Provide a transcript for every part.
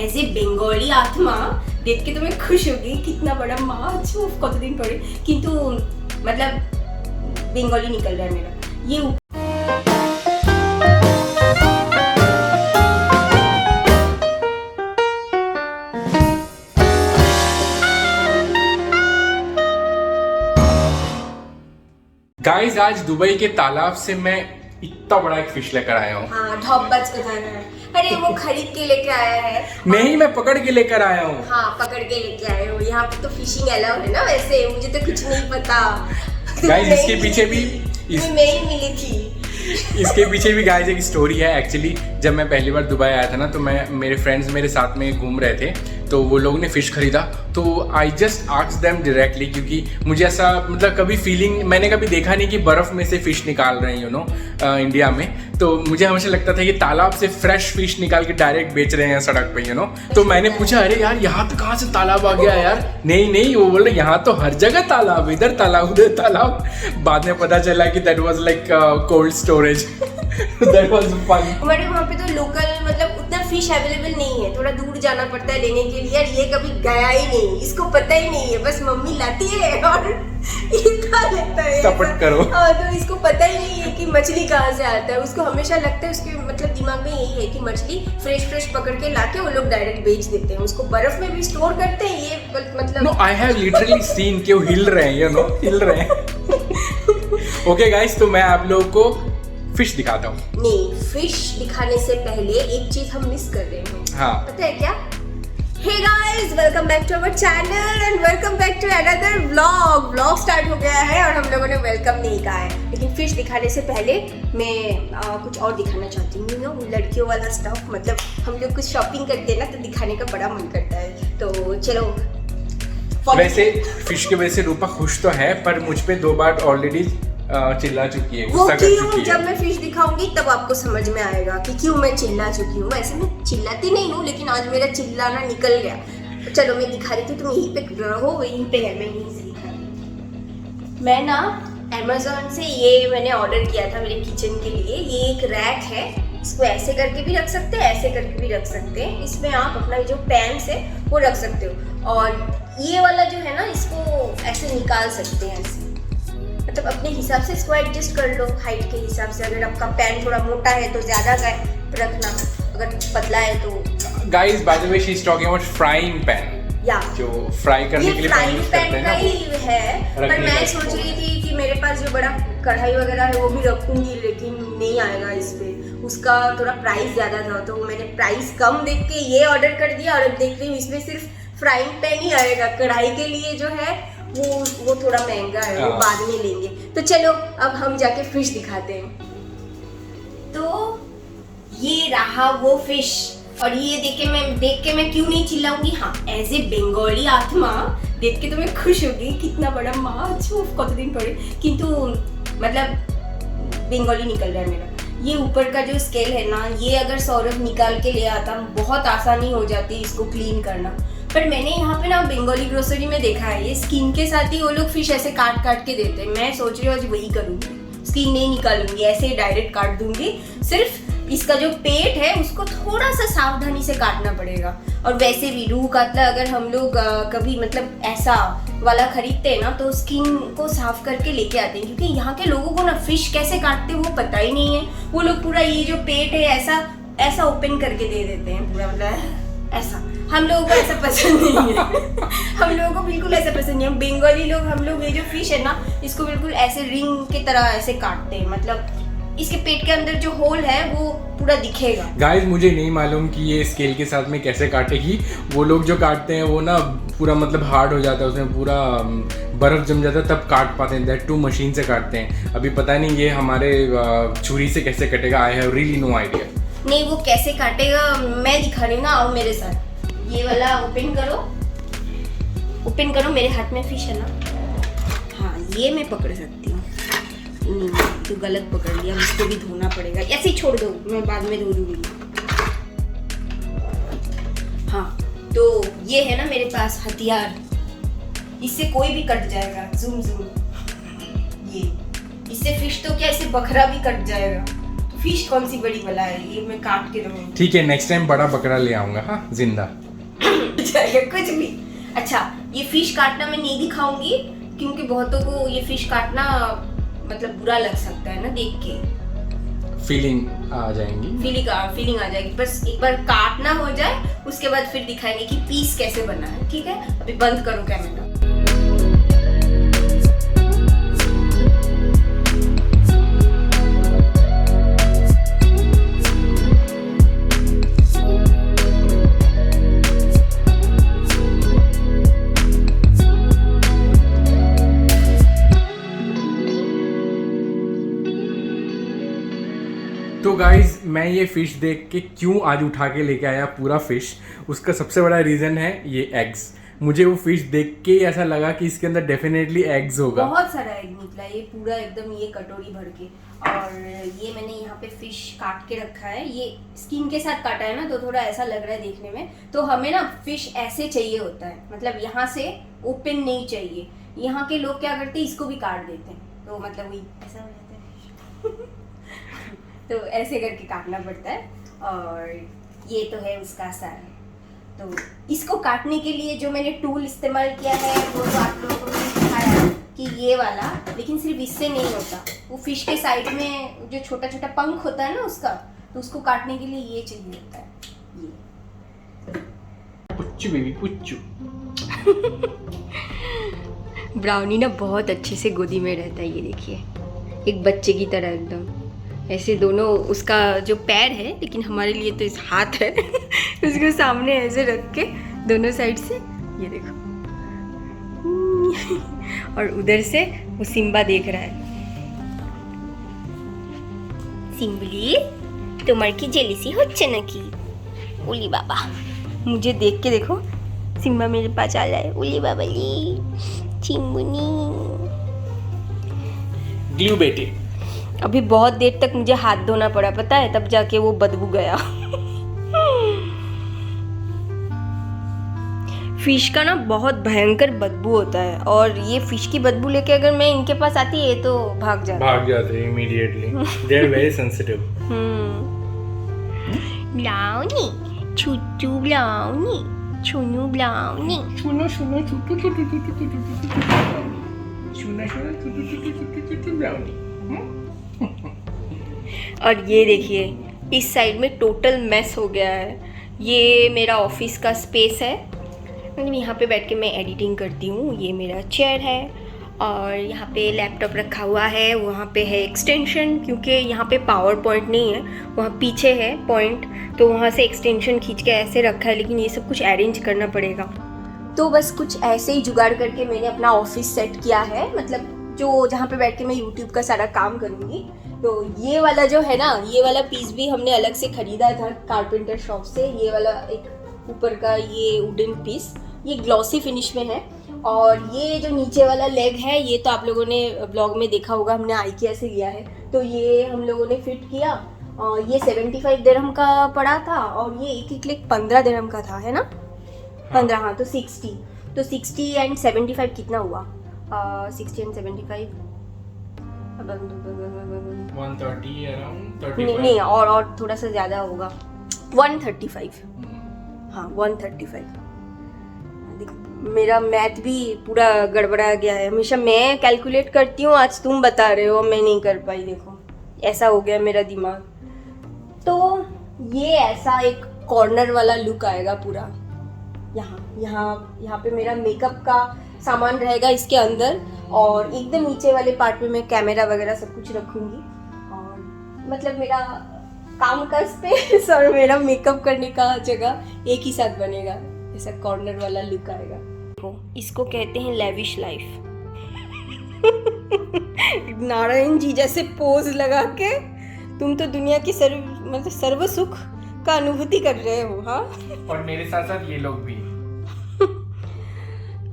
As a Bengali आत्मा देख के तुम्हें खुश होगी कितना बड़ा माछ कतदिन परे किंतु मतलब बेंगली निकल रहा है मेरा ये। गाइस आज दुबई के तालाब से मैं इतना बड़ा एक फिश लेकर आया हूँ। हाँ ढोबच बताना है। अरे वो खरीद के लेके आया है। नहीं मैं पकड़ के लेकर आया हूँ। हाँ पकड़ के लेके आए हो। यहाँ पे तो फिशिंग अलाउ है ना, वैसे मुझे तो कुछ नहीं पता। गाइस इसके पीछे भी मैं ही मिली थी। इसके पीछे भी गाइस एक स्टोरी है। एक्चुअली जब मैं पहली बार दुबई आया था ना तो मेरे फ्रेंड्स मेरे साथ में घूम रहे थे तो वो लोग ने फ़िश खरीदा तो I just asked them directly, क्योंकि मुझे ऐसा मतलब कभी फीलिंग मैंने कभी देखा नहीं कि बर्फ़ में से फ़िश निकाल रहे हैं इंडिया में। तो मुझे हमेशा लगता था कि तालाब से फ्रेश फ़िश निकाल के डायरेक्ट बेच रहे हैं सड़क पे तो मैंने पूछा अरे यार यहाँ तो कहाँ से तालाब आ गया यार। नहीं वो बोल रहे यहाँ तो हर जगह तालाब, इधर तालाब उधर तालाब। बाद में पता चला कि that was like cold storage. That was fun. हमारे वहाँ पे तो लोकल मतलब उतना फिश अवेलेबल नहीं है, थोड़ा दूर जाना पड़ता है लेने के लिए। ये कभी गया ही नहीं, इसको पता ही नहीं है, बस मम्मी लाती है और इतना लगता है सपोर्ट करो। हाँ तो इसको पता ही नहीं है कि मछली कहाँ से आता है। उसको हमेशा लगता है उसके मतलब दिमाग में यही है कि मछली फ्रेश पकड़ के लाके वो लोग डायरेक्ट बेच देते हैं, उसको बर्फ में भी स्टोर करते हैं। ये मतलब no I have literally seen कि वो हिल रहे हैं हिल रहे हैं। ओके गाइस तो मैं आप लोगों को फिश दिखाता हूँ। नहीं फिश दिखाने से पहले एक चीज हम मिस कर रहे हैं। हाँ पता है क्या? Hey guys welcome back to our channel and welcome back to another vlog start हो गया है और हम लोगों ने वेलकम नहीं कहा है। लेकिन फिश दिखाने से पहले मैं कुछ और दिखाना चाहती हूँ लड़कियों वाला स्टफ। मतलब हम लोग कुछ शॉपिंग करते हैं ना तो दिखाने का बड़ा मन करता है। तो चलो वैसे फिश की वजह से रूपा खुश तो है पर मुझ पे 2 बार ऑलरेडी चिल्ला चुकी है, गुस्सा कर चुकी है। जब मैं फिश दिखाऊंगी तब आपको समझ में आएगा कि क्यों मैं चिल्ला चुकी हूँ। ऐसे मैं चिल्लाती नहीं हूँ लेकिन आज मेरा चिल्लाना निकल गया। चलो मैं दिखा रही थी, तुम यहीं पे रहो, यहीं पे है, मैं यहीं से दिखा रही हूँ। मैं ना Amazon से ये मैंने ऑर्डर किया था मेरे किचन के लिए। ये एक रैक है, इसको ऐसे करके भी रख सकते हैं, ऐसे करके भी रख सकते हैं। इसमें आप अपना जो पैंस है वो रख सकते हो और ये वाला जो है ना इसको ऐसे निकाल सकते हैं ऐसे। मतलब अपने हिसाब से इसको एडजस्ट कर लो हाइट के हिसाब से। अगर आपका पैन थोड़ा मोटा है तो ज्यादा का रखना, अगर पतला है तो। Guys by the way she is talking about frying pan या जो फ्राई करने के लिए फ्राइंग यूज करते हैं का ना ही है। पर मैं सोच रही थी कि मेरे पास जो बड़ा कढ़ाई वगैरह है वो भी रखूंगी लेकिन नहीं आएगा इस पे, उसका थोड़ा प्राइस ज्यादा था तो मैंने प्राइस कम देख के ये ऑर्डर कर दिया। और अब देख रही हूँ इसमें सिर्फ फ्राइंग पैन ही आएगा, कढ़ाई के लिए जो है वो थोड़ा महंगा है, वो बाद में लेंगे। तो चलो अब हम जाके फिश दिखाते हैं। तो ये रहा वो फिश और ये देख के मैं क्यों नहीं चिल्लाऊंगी। हाँ एज ए बेंगली आत्मा देख के तुम्हें खुश होगी कितना बड़ा माछ कतदिन परे किंतु मतलब बेंगली निकल रहा है मेरा। ये ऊपर का जो स्केल है ना ये अगर सौरभ निकाल के ले आता बहुत आसानी हो जाती इसको क्लीन करना। पर मैंने यहाँ पे ना बंगाली ग्रोसरी में देखा है ये स्किन के साथ ही वो लोग फिश ऐसे काट के देते हैं। मैं सोच रही हूँ आज वही करूँगी, स्किन नहीं निकालूंगी, ऐसे ही डायरेक्ट काट दूंगी। सिर्फ इसका जो पेट है उसको थोड़ा सा सावधानी से काटना पड़ेगा। और वैसे भी रूह कातला अगर हम लोग कभी मतलब ऐसा वाला खरीदते हैं ना तो स्किन को साफ करके लेके आते हैं, क्योंकि यहाँ के लोगों को ना फिश कैसे काटते हैं वो पता ही नहीं है। वो लोग पूरा ये जो पेट है ऐसा ओपन करके दे देते हैं पूरा, मतलब ऐसा। हम लोगों को ऐसा पसंद नहीं है। हम लोगों को बिल्कुल ऐसा पसंद नहीं है। बंगाली लोग हम लोग ये जो फिश है ना इसको बिल्कुल ऐसे रिंग की तरह ऐसे काटते हैं, मतलब इसके पेट के अंदर जो होल है वो पूरा दिखेगा। गाइस मुझे नहीं मालूम कि ये स्केल के साथ में कैसे काटेगी। वो लोग जो काटते हैं वो ना पूरा मतलब हार्ड हो जाता है, उसमें पूरा बर्फ जम जाता है तब काट पाते हैं। दैट टू मशीन से काटते हैं। अभी पता नहीं ये हमारे छुरी से कैसे कटेगा। I have really no idea. नहीं वो कैसे काटेगा मैं दिखा रही हूँ ना, आओ मेरे साथ। ये वाला ओपन करो, मेरे हाथ में फिश है ना। हाँ ये मैं पकड़ सकती हूँ। नहीं तो गलत पकड़ लिया, इसको भी धोना पड़ेगा। ऐसे ही छोड़ दो, मैं बाद में धो दूंगी। हाँ तो ये है ना मेरे पास हथियार, इससे कोई भी कट जाएगा। जूम ये इससे फिश तो क्या, इससे बकरा भी कट जाएगा। तो फिश कौन सी बड़ी वाला है, ये मैं काट के रहूँगी। ठीक है, नेक्स्ट टाइम बड़ा बकरा ले आऊंगा, हाँ, जिंदा। कुछ भी। अच्छा, ये फिश काटना मैं नहीं दिखाऊंगी क्योंकि बहुतों को ये फिश काटना मतलब बुरा लग सकता है ना, देख के फीलिंग आ जाएंगी, फीलिंग आ जाएगी। बस एक बार काटना हो जाए उसके बाद फिर दिखाएंगे कि पीस कैसे बना है। ठीक है, अभी बंद करो कैमरा। तो गाइज मैं ये फिश देख के क्यों आज उठा के लेके आया पूरा फिश, उसका सबसे बड़ा रीजन है ये एग्स। मुझे वो फिश देख के ऐसा लगा कि इसके अंदर डेफिनेटली एग्स होगा। बहुत सारा एग निकला, ये पूरा एकदम ये कटोरी भर के। और ये मैंने यहाँ पे फिश काट के रखा है, ये स्किन के साथ काटा है ना, तो थोड़ा ऐसा लग रहा है देखने में। तो हमें ना फिश ऐसे चाहिए होता है, मतलब यहाँ से ओपन नहीं चाहिए। यहाँ के लोग क्या करते हैं, इसको भी काट देते हैं, तो मतलब वही ऐसा हो जाता है। तो ऐसे करके काटना पड़ता है। और ये तो है उसका सार। तो इसको काटने के लिए जो मैंने टूल इस्तेमाल किया है वो तो आप लोगों को मैंने दिखाया कि ये वाला, लेकिन सिर्फ इससे नहीं होता। वो फिश के साइड में जो छोटा छोटा पंख होता है ना उसका, तो उसको काटने के लिए ये चाहिए होता है, ये। पुच्चू बेबी पुच्चू। ब्राउनी ना बहुत अच्छे से गोदी में रहता है, ये देखिए, एक बच्चे की तरह एकदम ऐसे। दोनों उसका जो पैर है, लेकिन हमारे लिए तो इस हाथ है उसको सामने ऐसे रख के दोनों साइड से, ये देखो। और उधर से वो सिम्बा देख रहा है। सिम्बली तुम्हार की जेलिसी होच्छे नाकि? उली बाबा, मुझे देख के देखो, सिम्बा मेरे पास आ जाए। उली बाबा ली चिंबुनी ग्लू बेटे। अभी बहुत देर तक मुझे हाथ धोना पड़ा, पता है, तब जाके वो बदबू गया। फिश का ना बहुत भयंकर बदबू होता है, और ये फिश की बदबू लेके अगर मैं इनके पास आती है तो भाग जाते immediately. They are very sensitive. Brownie Chhuttu Brownie Chhunu Brownie सुनो सुनो छुट्टू छुट्टू छुट्टू छुट्टू सुनो सुनो छुट्टू छुट्टू छुट्टू ब्राउनी। और ये देखिए, इस साइड में टोटल मेस हो गया है। ये मेरा ऑफिस का स्पेस है, मतलब यहाँ पे बैठ के मैं एडिटिंग करती हूँ। ये मेरा चेयर है और यहाँ पे लैपटॉप रखा हुआ है। वहाँ पे है एक्सटेंशन, क्योंकि यहाँ पे पावर पॉइंट नहीं है, वहाँ पीछे है पॉइंट, तो वहाँ से एक्सटेंशन खींच के ऐसे रखा है, लेकिन ये सब कुछ अरेंज करना पड़ेगा। तो बस कुछ ऐसे ही जुगाड़ करके मैंने अपना ऑफिस सेट किया है, मतलब जो जहाँ पे बैठ के मैं यूट्यूब का सारा काम करूँगी। तो ये वाला जो है ना, ये वाला पीस भी हमने अलग से खरीदा था कारपेंटर शॉप से। ये वाला एक ऊपर का ये वुडन पीस, ये ग्लॉसी फिनिश में है। और ये जो नीचे वाला लेग है, ये तो आप लोगों ने ब्लॉग में देखा होगा, हमने IKEA से लिया है। तो ये हम लोगों ने फिट किया। ये 75 दिरहम का पड़ा था, और ये एक लेग 15 दिरहम का था, है ना? 15, हाँ। तो 60, तो 60 एंड 75 कितना हुआ? 60 एंड 75 130 अराउंड 35। नहीं, और थोड़ा सा ज़्यादा होगा, 135। हाँ, 135। मेरा मैथ भी पूरा गड़बड़ा गया है। हमेशा मैं कैलकुलेट करती हूँ, आज तुम बता रहे हो, मैं नहीं कर पाई। देखो, ऐसा हो गया मेरा दिमाग। तो ये ऐसा एक कॉर्नर वाला लुक आएगा पूरा। यहाँ पे मेरा मेकअप का सामान रहेगा इसके अंदर, और एकदम नीचे वाले पार्ट में मैं कैमरा वगैरह सब कुछ रखूँगी। और मतलब मेरा काम का स्पेस और मेरा मेकअप करने का जगह एक ही साथ बनेगा। ऐसा कॉर्नर वाला लुक आएगा। इसको कहते हैं लेविश लाइफ। नारायण जी जैसे पोज लगा के तुम तो दुनिया की सर्व सुख का अनुभूति कर रहे हो। हाँ, और मेरे साथ साथ ये लोग भी।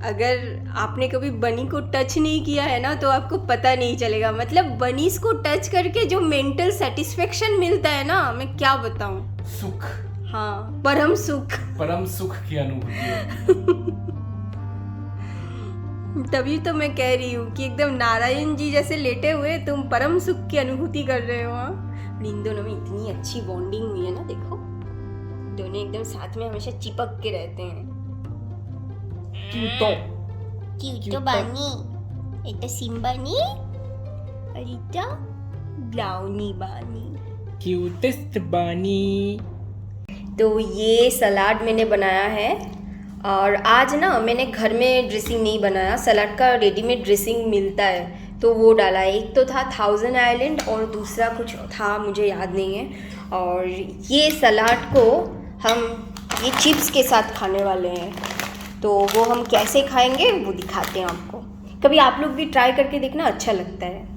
अगर आपने कभी बनी को टच नहीं किया है ना, तो आपको पता नहीं चलेगा। मतलब बनीज को टच करके जो मेंटल सेटिस्फेक्शन मिलता है ना, मैं क्या बताऊं। सुख, हाँ, परम सुख की अनुभूति। तभी तो मैं कह रही हूँ कि एकदम नारायण जी जैसे लेटे हुए तुम परम सुख की अनुभूति कर रहे हो। हाँ, और इन दोनों में इतनी अच्छी बॉन्डिंग हुई है ना, देखो दोनों एकदम साथ में हमेशा चिपक के रहते हैं। क्यूटो बानी, एक सिम्बानी और एक ब्राउनी बानी। क्यूटेस्ट बानी। तो ये सलाद मैंने बनाया है, और आज ना मैंने घर में ड्रेसिंग नहीं बनाया, सलाद का रेडीमेड ड्रेसिंग मिलता है तो वो डाला। एक तो था थाउजेंड आइलैंड और दूसरा कुछ था मुझे याद नहीं है। और ये सलाद को हम ये चिप्स के साथ खाने वाले हैं, तो वो हम कैसे खाएंगे वो दिखाते हैं आपको। कभी आप लोग भी ट्राई करके देखना, अच्छा लगता है।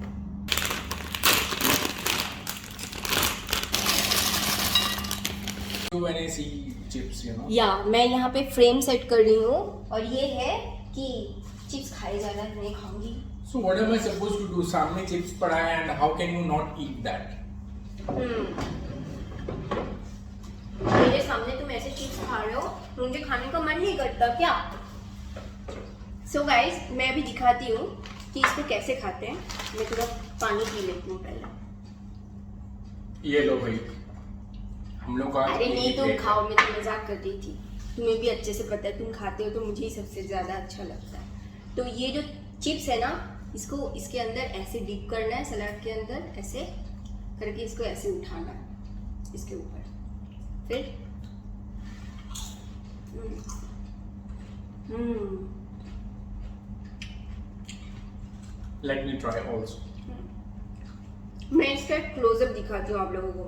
When I see chips, you know. या मैं यहाँ पे फ्रेम सेट कर रही हूँ, और ये है कि चिप्स खाए जाना, नहीं खाऊंगी। So what am I supposed to do? सामने चिप्स पड़ा है and how can you not eat that? मेरे सामने तुम ऐसे चिप्स खा रहे हो, मुझे खाने का मन नहीं करता क्या? सो गाइस, मैं अभी दिखाती हूँ कि इसको कैसे खाते हैं। मैं थोड़ा पानी पी लेती हूँ पहले। ये लो भाई, हम लोग का। अरे नहीं, तुम खाओ, मैं तो मजाक कर रही थी। तुम्हें भी अच्छे से पता है, तुम खाते हो तो मुझे ही सबसे ज़्यादा अच्छा लगता है। तो ये जो चिप्स है ना, इसको इसके अंदर ऐसे डिप करना है, सलाद के अंदर ऐसे करके इसको ऐसे उठाना है इसके ऊपर, फिर Let me try also. मैं इसका क्लोजअप दिखाती हूँ आप लोगों को,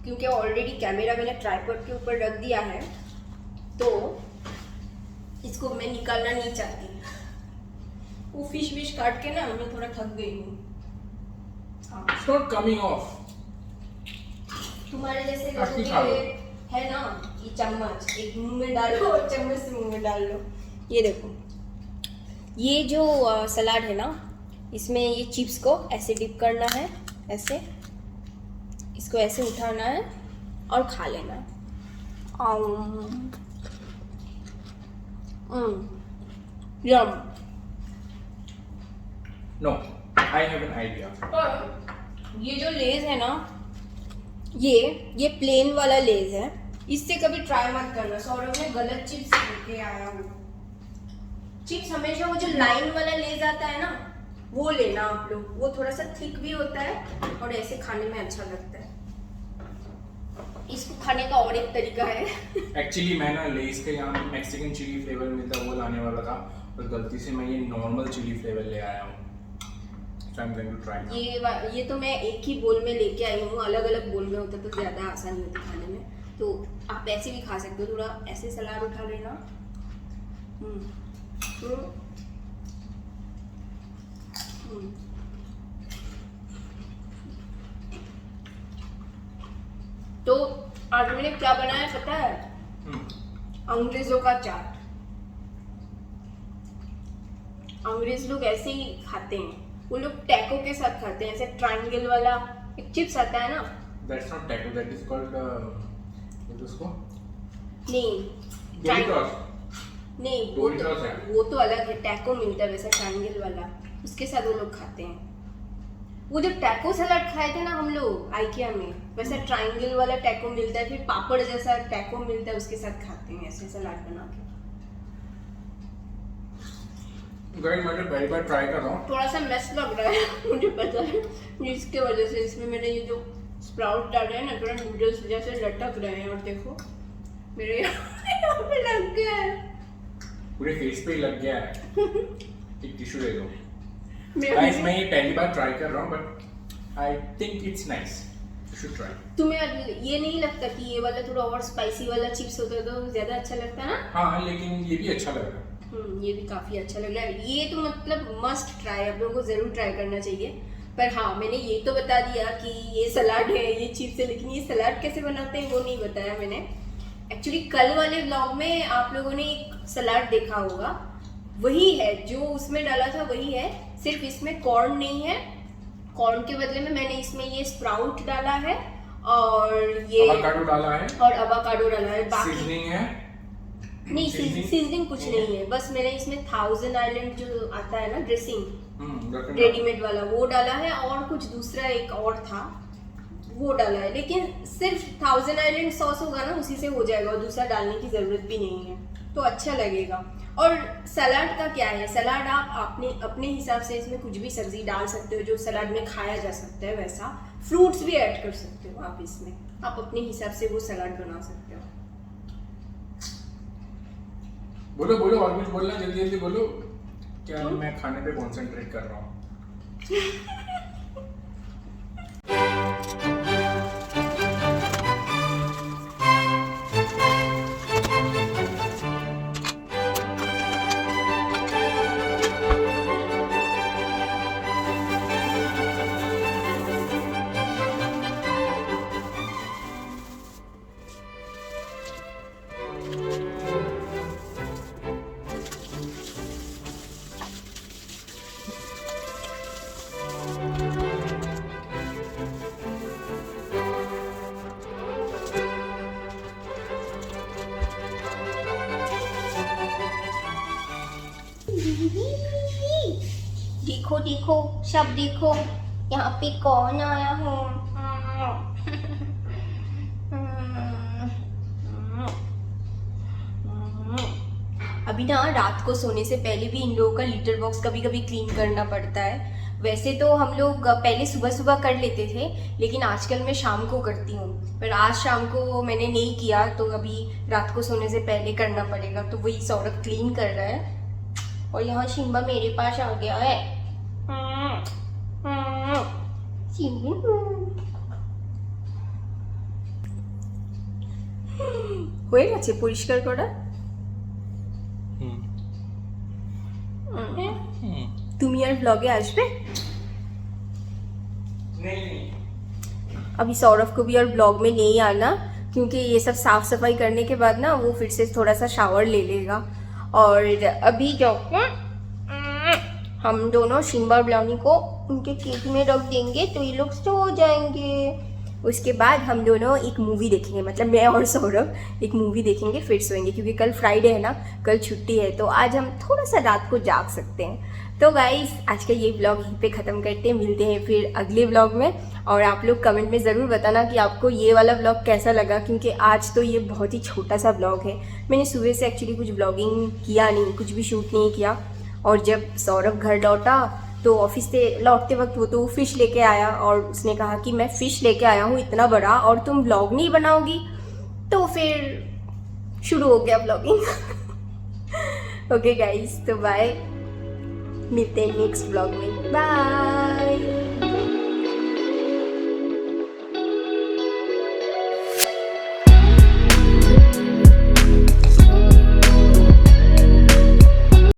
क्योंकि ऑलरेडी कैमरा मैंने ट्राइपॉड के ऊपर रख दिया है, तो इसको मैं निकालना नहीं चाहती। वो फिश विश काट के ना मैं थोड़ा थक गई हूँ। It's not coming off. तुम्हारे जैसे लोगों के है ना, ये चम्मच एक मुंह में डालो और चम्मच से मुंह में डाल लो। ये देखो, ये जो सलाद है ना, इसमें ये चिप्स को ऐसे डिप करना है, ऐसे इसको ऐसे उठाना है और खा लेना है। यम। No, I have an idea. और ये जो लेज है ना, ये प्लेन वाला लेज है, इससे कभी ट्राई मत करना। सौरभ ने गलत चिप्स लेके आया वो। चिप्स हमेशा वो जो लाइन वाला लेज आता है ना, वो लेना आप लोग। वो थोड़ा सा थिक भी होता है और ऐसे खाने में अच्छा लगता है। इसको खाने का और एक तरीका है। एक्चुअली मैं ना लेस के यहाँ मैक्सिकन चिली फ्लेवर मिलता है, वो लाने वाला था, और गलती से मैं ये नॉर्मल चिली फ्लेवर ले आया हूँ। So I'm going to try now. ये तो मैं एक ही बोल में लेके आई हूँ, अलग अलग बोल में होता तो ज़्यादा आसानी होती खाने में। तो आप ऐसे भी खा सकते हो, थोड़ा ऐसे सलाद उठा लेना। तो आज मैंने क्या बनाया पता है? अंग्रेजों का चाट। अंग्रेज लोग ऐसे ही खाते हैं, वो लोग टैको के साथ खाते हैं, ऐसे ट्रायंगल वाला एक चिप्स आता है ना। That's not taco, that is called what is उसको? नहीं, Doritos. नहीं Doritos है। वो तो अलग है। टैको मिलता है वैसा ट्रायंगल वाला, उसके साथ वो लोग खाते हैं। वो जब टैको सलाद खाए थे ना हम लोग आइकिया में, वैसा ट्रायंगल वाला टैको मिलता है, फिर पापड़ जैसा टैको मिलता है, उसके साथ खाते हैं ऐसे सलाद बना के। गाइस मैंने पहली बार ट्राई कर रहा हूँ। थोड़ा सा मेस लग रहा है मुझे पता है, जिसके वजह से इसमें मैंने ये जो स्प्राउट डाले हैं ना, थोड़ा नूडल्स जैसे लटक रहे हैं। और देखो मेरे यहाँ पे लग गया है, पूरे फेस पे ही लग गया है। एक टिश्यू ले लो। मेरे गाइस मैं ये पहली बार ट्राई कर रहा हूँ, but I think it's nice, you should try. तुम्हें ये नहीं लगता कि ये वाला थोड़ा और स्पाइसी वाला चिप्स होता तो ज्यादा अच्छा लगता ना? हाँ लेकिन ये भी अच्छा लग रहा है। ये भी काफी अच्छा लग रहा है। ये तो मतलब मस्ट ट्राई, आप लोगों को जरूर ट्राई करना चाहिए। पर हाँ, मैंने ये तो बता दिया कि ये सलाद है, ये चिप्स है, लेकिन ये सलाद कैसे बनाते हैं वो नहीं बताया मैंने। एक्चुअली कल वाले व्लॉग में आप लोगों ने एक सलाद देखा होगा, वही है जो उसमें डाला था, वही है, सिर्फ इसमें कॉर्न नहीं है। कॉर्न के बदले में मैंने इसमें ये स्प्राउट डाला है और ये अवाकाडो डाला है और अवाकाडो डाला है। बाकी सीजनिंग है नहीं, सीजनिंग कुछ नहीं है, बस मैंने इसमें थाउजेंड आइलैंड जो आता है ना ड्रेसिंग रेडीमेड वाला, वो डाला है। और कुछ दूसरा एक और था, वो डाला है, लेकिन सिर्फ थाउजेंड आइलैंड सॉस होगा ना, उसी से हो जाएगा और दूसरा डालने की ज़रूरत भी नहीं है, तो अच्छा लगेगा। और सलाद का क्या है, सलाद आप अपने हिसाब से इसमें कुछ भी सब्जी डाल सकते हो जो सलाद में खाया जा सकता है, वैसा फ्रूट्स भी ऐड कर सकते हो आप इसमें, आप अपने हिसाब से वो सलाद बना सकते हो। बोलो बोलो और कुछ बोलना, जल्दी जल्दी बोलो। क्या मैं खाने पे कंसंट्रेट कर रहा हूँ। देखो देखो सब देखो, यहाँ पे कौन आया है। अभी ना रात को सोने से पहले भी इन लोगों का लिटर बॉक्स कभी कभी क्लीन करना पड़ता है। वैसे तो हम लोग पहले सुबह सुबह कर लेते थे, लेकिन आजकल मैं शाम को करती हूँ, पर आज शाम को मैंने नहीं किया, तो अभी रात को सोने से पहले करना पड़ेगा। तो वही सौरभ क्लीन कर रहा है और यहाँ शिम्बा मेरे पास आ गया है। হয়ে গেছে পরিষ্কার করা? তুমি আর ব্লগে আসবে? नहीं। अभी सौरभ को भी और ब्लॉग में नहीं आना, क्योंकि ये सब साफ सफाई करने के बाद ना वो फिर से थोड़ा सा शावर ले लेगा। और अभी जाकर हम दोनों शिम्बा और ब्लाउनी को उनके केज में रख देंगे, तो ये लोग सो जाएंगे। उसके बाद हम दोनों एक मूवी देखेंगे, मतलब मैं और सौरभ एक मूवी देखेंगे, फिर सोएंगे, क्योंकि कल फ्राइडे है ना, कल छुट्टी है, तो आज हम थोड़ा सा रात को जाग सकते हैं। तो गाइस आज का ये व्लॉग यहीं पे ख़त्म करते हैं, मिलते हैं फिर अगले व्लॉग में। और आप लोग कमेंट में ज़रूर बताना कि आपको ये वाला व्लॉग कैसा लगा, क्योंकि आज तो ये बहुत ही छोटा सा व्लॉग है। मैंने सुबह से एक्चुअली कुछ व्लॉगिंग किया नहीं, कुछ भी शूट नहीं किया। और जब सौरभ घर लौटा तो ऑफिस से लौटते वक्त वो तो फिश लेके आया और उसने कहा कि मैं फ़िश लेके आया हूँ इतना बड़ा और तुम व्लॉग नहीं बनाओगी, तो फिर शुरू हो गया व्लॉगिंग। ओके गाइस, तो बाय, मिलते हैं नेक्स्ट व्लॉग में, बाय।